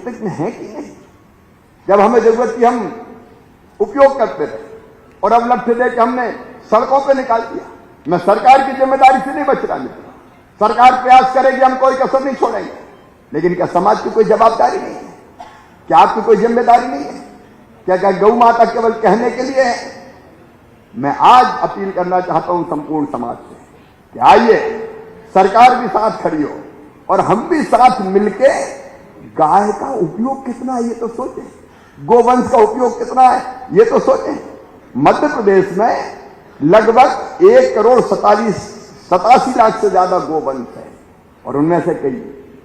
कृतज्ञ हैं कि नहीं? जब हमें जरूरत थी हम उपयोग करते रहे और अब लक्ष्य दे के हमने सड़कों पे निकाल दिया। मैं सरकार की जिम्मेदारी से नहीं बच रहा मित्रों, सरकार प्रयास करेगी, हम कोई कसर नहीं छोड़ेंगे, लेकिन क्या समाज की कोई जवाबदारी नहीं है? क्या आपकी कोई जिम्मेदारी नहीं है? क्या गौ माता केवल कहने के लिए है? मैं आज अपील करना चाहता हूं संपूर्ण समाज से कि आइए सरकार भी साथ खड़ी हो और हम भी साथ मिलके गाय का उपयोग कितना है ये तो सोचें, गोवंश का उपयोग कितना है ये तो सोचें। मध्य प्रदेश में लगभग 1,87 लाख से ज्यादा गोवंश है और उनमें से कई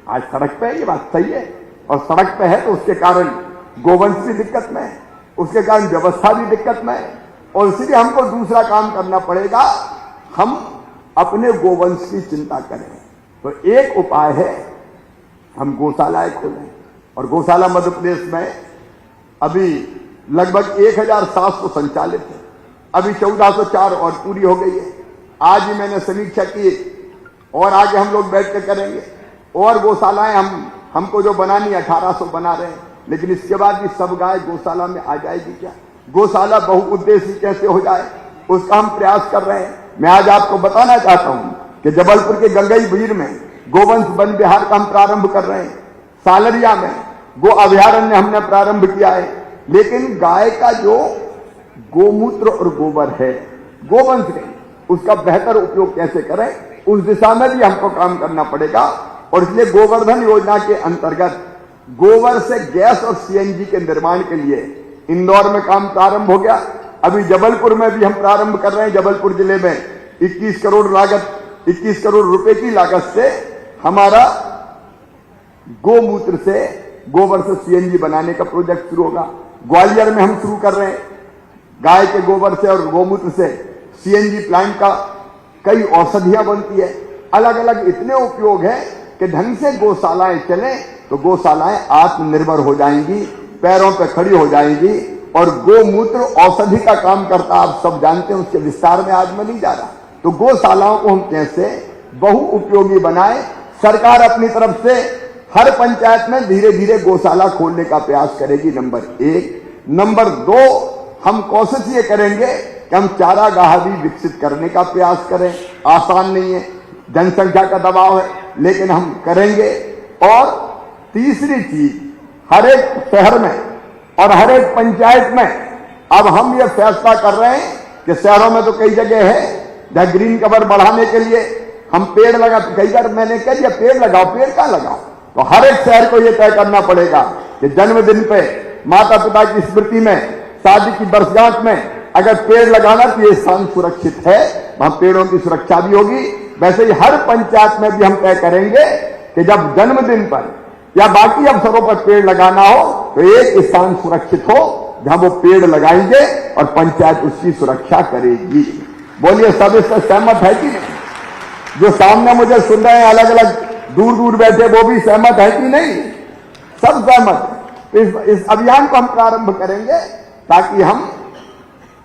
आज सड़क पे है, ये बात सही है, और सड़क पे है तो उसके कारण गोवंश भी दिक्कत में है, उसके कारण व्यवस्था भी दिक्कत में है, और इसलिए हमको दूसरा काम करना पड़ेगा, हम अपने गोवंश की चिंता करें। तो एक उपाय है, हम गौशालाएं खोलें, और गौशाला मध्य प्रदेश में अभी लगभग 1,700 संचालित है, अभी 1,404 और पूरी हो गई है। आज ही मैंने समीक्षा की और आगे हम लोग बैठ कर करेंगे, और गौशालाएं हमको जो बनानी 1,800 बना रहे हैं, लेकिन इसके बाद भी सब गाय गौशाला में आ जाएगी क्या? गौशाला बहुउद्देशीय कैसे हो जाए उसका हम प्रयास कर रहे हैं। मैं आज आपको बताना चाहता हूं कि जबलपुर के गंगई बीर में गोवंश वन विहार का हम प्रारंभ कर रहे हैं, सालरिया में गो अभयारण्य हमने प्रारंभ किया है, लेकिन गाय का जो गोमूत्र और गोबर है, गोवंश नहीं, उसका बेहतर उपयोग कैसे करें उस दिशा में भी हमको काम करना पड़ेगा। और इसलिए गोवर्धन योजना के अंतर्गत गोबर से गैस और सीएनजी के निर्माण के लिए इंदौर में काम प्रारंभ हो गया, अभी जबलपुर में भी हम प्रारंभ कर रहे हैं। जबलपुर जिले में 21 करोड़ रुपए की लागत से हमारा गोमूत्र से गोबर से सीएनजी बनाने का प्रोजेक्ट शुरू होगा। ग्वालियर में हम शुरू कर रहे हैं, गाय के गोबर से और गोमूत्र से सीएनजी प्लांट का कई औषधियां बनती है, अलग अलग इतने उपयोग है कि ढंग से गौशालाएं चलें तो गौशालाएं आत्मनिर्भर हो जाएंगी, पैरों पर खड़ी हो जाएंगी। और गोमूत्र औषधि का काम करता, आप सब जानते हैं, उसके विस्तार में आज मैं नहीं जा रहा। तो गौशालाओं को हम कैसे बहुउपयोगी बनाएं, सरकार अपनी तरफ से हर पंचायत में धीरे धीरे गौशाला खोलने का प्रयास करेगी, नंबर 1। नंबर 2, हम कोशिश ये करेंगे कि हम चारागाह भी विकसित करने का प्रयास करें। आसान नहीं है, जनसंख्या का दबाव है, लेकिन हम करेंगे। और तीसरी चीज, हर एक शहर में और हर एक पंचायत में अब हम ये फैसला कर रहे हैं कि शहरों में तो कई जगह है जहां ग्रीन कवर बढ़ाने के लिए हम पेड़ लगा, कई बार मैंने कह दिया पेड़ लगाओ, पेड़ कहां लगाओ? तो हर एक शहर को यह तय करना पड़ेगा कि जन्मदिन पे, माता पिता की स्मृति में, शादी की वर्षगांठ में अगर पेड़ लगाना तो ये स्थान सुरक्षित है, वहां पेड़ों की सुरक्षा भी होगी। वैसे ही हर पंचायत में भी हम तय करेंगे कि जब जन्मदिन पर या बाकी अवसरों पर पेड़ लगाना हो तो एक स्थान सुरक्षित हो जहां वो पेड़ लगाएंगे और पंचायत उसकी सुरक्षा करेगी। बोलिए, सब इससे सहमत है कि नहीं? जो सामने मुझे सुन रहे हैं अलग अलग दूर दूर बैठे, वो भी सहमत है कि नहीं? सब सहमत है। इस अभियान को हम प्रारंभ करेंगे ताकि हम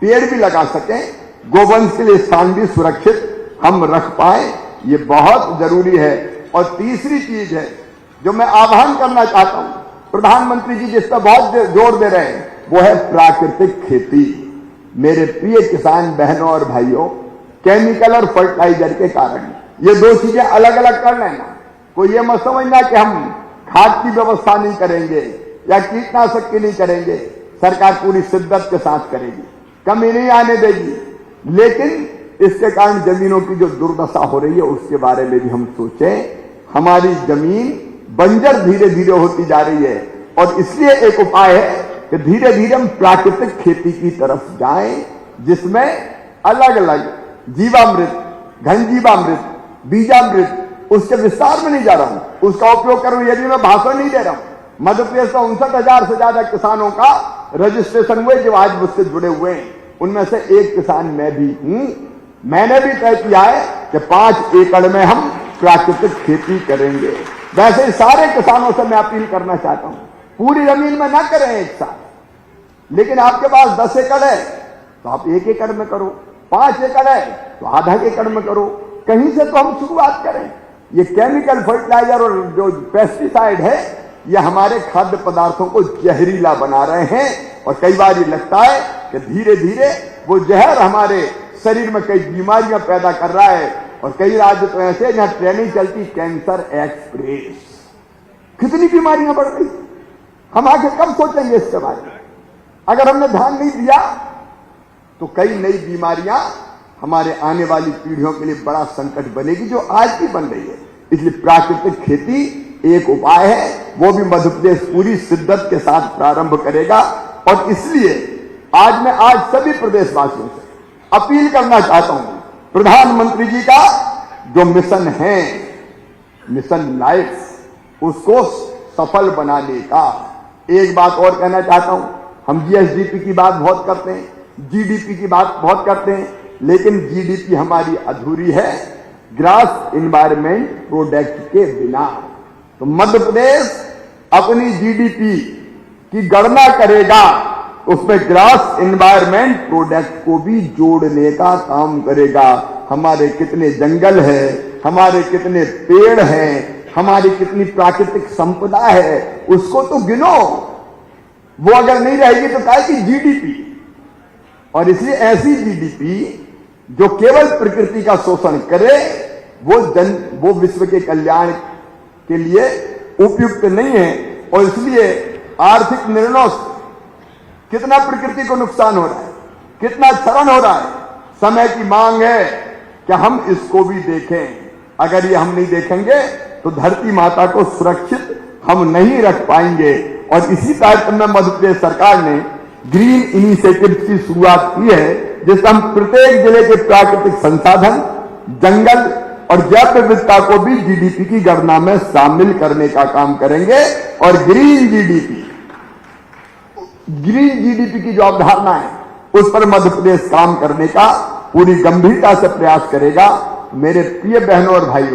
पेड़ भी लगा सकें, गोवंश के लिए स्थान भी सुरक्षित हम रख पाए, ये बहुत जरूरी है। और तीसरी चीज है जो मैं आह्वान करना चाहता हूं, प्रधानमंत्री जी जिस पर बहुत जोर दे रहे हैं, वो है प्राकृतिक खेती। मेरे प्रिय किसान बहनों और भाइयों, केमिकल और फर्टिलाइजर के कारण ये दो चीजें अलग अलग कर लेना। कोई ये मत समझना कि हम खाद की व्यवस्था नहीं करेंगे या कीटनाशक की नहीं करेंगे, सरकार पूरी शिद्दत के साथ करेगी, कमी नहीं आने देगी। लेकिन इसके कारण जमीनों की जो दुर्दशा हो रही है उसके बारे में भी हम सोचें। हमारी जमीन बंजर धीरे धीरे होती जा रही है और इसलिए एक उपाय है कि धीरे धीरे हम प्राकृतिक खेती की तरफ जाएं, जिसमें अलग अलग जीवामृत, घनजीवामृत, बीजामृत, उसके विस्तार में नहीं जा रहा हूं, उसका उपयोग करूं, यदि मैं भाषण नहीं दे रहा हूं। मध्य प्रदेश में 59,000 से ज्यादा किसानों का रजिस्ट्रेशन हुए जो आज मुझसे जुड़े हुए हैं, उनमें से एक किसान मैं भी हूं। मैंने भी तय किया है कि 5 एकड़ में हम प्राकृतिक खेती करेंगे। वैसे ही सारे किसानों से मैं अपील करना चाहता हूं, पूरी जमीन में ना करें एक साथ, लेकिन आपके पास 10 एकड़ है तो आप 1 एकड़ में करो, 5 एकड़ है तो आधा एकड़ में करो, कहीं से तो हम शुरुआत करें। ये केमिकल फर्टिलाइजर और जो पेस्टिसाइड है ये हमारे खाद्य पदार्थों को जहरीला बना रहे हैं। और कई बार ये लगता है कि धीरे धीरे वो जहर हमारे शरीर में कई बीमारियां पैदा कर रहा है। और कई राज्य तो ऐसे जहां ट्रेनिंग चलती, कैंसर एक्सप्रेस, कितनी बीमारियां बढ़ रही। हम आगे कब सोचेंगे इसके बारे में? अगर हमने ध्यान नहीं दिया तो कई नई बीमारियां हमारे आने वाली पीढ़ियों के लिए बड़ा संकट बनेगी, जो आज भी बन रही है। इसलिए प्राकृतिक खेती एक उपाय है, वो भी मध्य प्रदेश पूरी शिद्दत के साथ प्रारंभ करेगा। और इसलिए आज सभी प्रदेशवासियों से अपील करना चाहता हूं, प्रधानमंत्री जी का जो मिशन है, मिशन लाइफ, उसको सफल बनाने का। एक बात और कहना चाहता हूं, हम जीएसडीपी की बात बहुत करते हैं, जीडीपी की बात बहुत करते हैं, लेकिन जीडीपी हमारी अधूरी है ग्रास एनवायरमेंट प्रोडक्ट के बिना। तो मध्य प्रदेश अपनी जीडीपी की गणना करेगा, उसमें ग्रास एनवायरमेंट प्रोडक्ट को भी जोड़ने का काम करेगा। हमारे कितने जंगल है, हमारे कितने पेड़ हैं, हमारी कितनी प्राकृतिक संपदा है, उसको तो गिनो। वो अगर नहीं रहेगी तो क्या की जीडीपी। और इसलिए ऐसी जीडीपी जो केवल प्रकृति का शोषण करे, वो विश्व के कल्याण के लिए उपयुक्त नहीं है। और इसलिए आर्थिक निर्णयों से कितना प्रकृति को नुकसान हो रहा है, कितना क्षरण हो रहा है। समय की मांग है कि हम इसको भी देखें। अगर ये हम नहीं देखेंगे तो धरती माता को सुरक्षित हम नहीं रख पाएंगे। और इसी कार्यक्रम में मध्य प्रदेश सरकार ने ग्रीन इनिशिएटिव की शुरुआत की है, जिससे हम प्रत्येक जिले के प्राकृतिक संसाधन, जंगल और जैव विविधता को भी जीडीपी की गणना में शामिल करने का काम करेंगे। और ग्रीन जीडीपी की जो अवधारणा है, उस पर मध्य प्रदेश काम करने का पूरी गंभीरता से प्रयास करेगा। मेरे प्रिय बहनों और भाइयों,